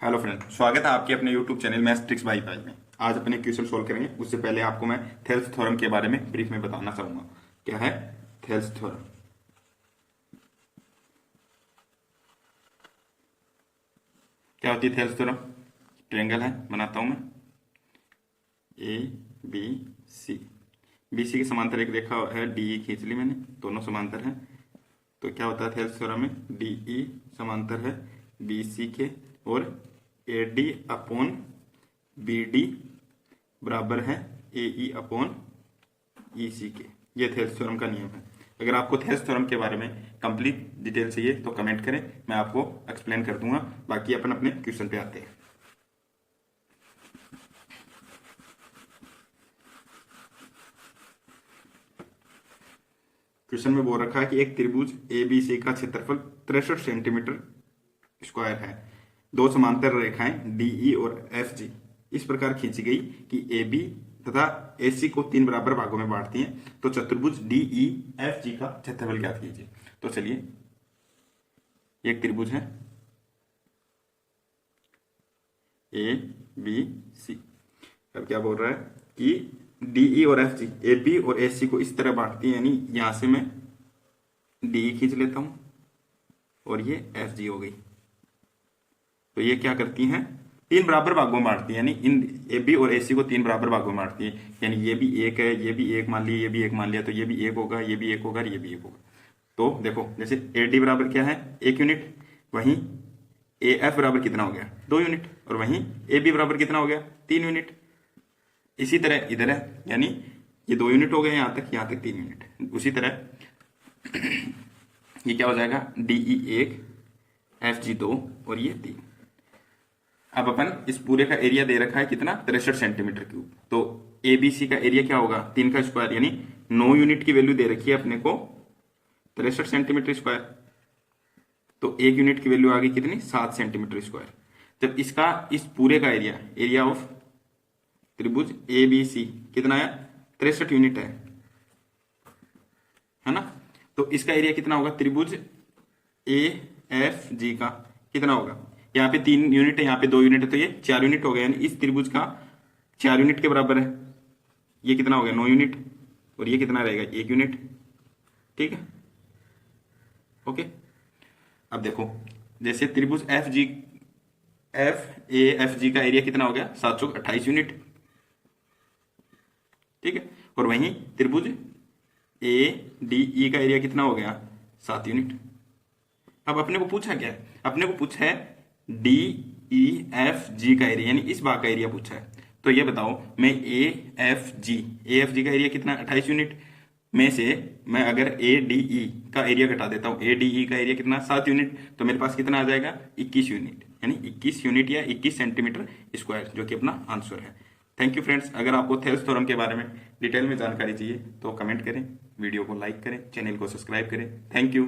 Hello friend, स्वागत है आपके अपने YouTube channel maths tricks by pi में। आज अपने क्वेश्चन सोल्व करेंगे। उससे पहले आपको मैं थेल्स थ्योरम के बारे में ब्रीफ में बताना चाहूंगा। क्या है थेल्स थ्योरम? क्या होती है थेल्स थ्योरम? ट्रायंगल है, बनाता हूं मैं। A B C, B C के समांतर एक रेखा है डी ई खींच ली मैंने, दोनों समांतर हैं। तो क्या होता है थेल्स थ्योरम में? डी ई समांतर है बी सी के, और A D upon B D बराबर है ए ई अपॉन ई सी के। ये थेल्स थ्योरम का नियम है। अगर आपको थेल्स थ्योरम के बारे में कंप्लीट डिटेल चाहिए तो कमेंट करें, मैं आपको एक्सप्लेन कर दूंगा। बाकी अपन अपने क्वेश्चन पे आते हैं। क्वेश्चन में बोल रखा है कि एक त्रिभुज ए बी सी का क्षेत्रफल 63 सेंटीमीटर स्क्वायर है। दो समांतर रेखाएं डी ई और एफ जी इस प्रकार खींची गई कि ए बी तथा ए सी को 3 बराबर भागों में बांटती हैं। तो चतुर्भुज डी ई एफ जी का क्षेत्रफल ज्ञात कीजिए। तो चलिए, एक त्रिभुज है ए बी सी। अब क्या बोल रहा है कि डी ई और एफ जी ए बी और ए सी को इस तरह बांटती है, यानी यहां से मैं डी ई खींच लेता हूं और ये एफ जी हो गई। तो ये क्या करती हैं? 3 बराबर भागों में बांटती है, यानी इन ए बी और ए सी को 3 बराबर भागों में बांटती है। यानी ये भी एक है, ये भी एक मान लिया, ये भी एक मान लिया, तो ये भी एक होगा, ये भी एक होगा, ये भी एक होगा। तो देखो, जैसे ए डी बराबर क्या है? 1 यूनिट। वहीं ए एफ बराबर कितना हो गया? 2 यूनिट। और वहीं ए बी बराबर कितना हो गया? 3 यूनिट। इसी तरह इधर है, यानी ये 2 यूनिट हो गए यहां तक 3 यूनिट। उसी तरह ये क्या हो जाएगा? डी ई 1, एफ जी 2 और ये 3। अब अपन इस पूरे का एरिया दे रखा है कितना? 63 सेंटीमीटर क्यूब। तो ए बी सी का एरिया क्या होगा? 3 का स्क्वायर, यानी 9 यूनिट की वैल्यू दे रखी है अपने को 63 सेंटीमीटर स्क्वायर। तो 1 यूनिट की वैल्यू आ गई कितनी? 7 सेंटीमीटर स्क्वायर। जब इसका इस पूरे का एरिया ऑफ त्रिभुज ए बी सी कितना है? 63 यूनिट है ना? तो इसका एरिया कितना होगा? त्रिभुज ए एफ जी का कितना होगा? यहाँ पे 3 यूनिट है, यहाँ पे 2 यूनिट है, तो ये 4 यूनिट हो गया। यानी इस त्रिभुज का 4 यूनिट के बराबर है। ये कितना हो गया? 9 यूनिट। और ये कितना रहेगा? 1 यूनिट। ठीक है, ओके। अब देखो, जैसे त्रिभुज एफ जी का एरिया कितना हो गया? 728 यूनिट। ठीक है। और वहीं त्रिभुज ए डी ई का एरिया कितना हो गया? 7 यूनिट। अब अपने को पूछा क्या है? अपने को पूछा है डी ई एफ जी का एरिया, यानी इस भाग का एरिया पूछा है। तो ये बताओ, मैं ए एफ जी का एरिया कितना? 28 यूनिट में से मैं अगर ए डी ई का एरिया घटा देता हूं, ए डी ई का एरिया कितना? 7 यूनिट। तो मेरे पास कितना आ जाएगा? 21 यूनिट, यानी 21 यूनिट या 21 सेंटीमीटर स्क्वायर, जो कि अपना आंसर है। Thank you friends. अगर आपको थेल्स थ्योरम के बारे में डिटेल में जानकारी चाहिए तो कमेंट करें, वीडियो को लाइक करें, चैनल को सब्सक्राइब करें। Thank you.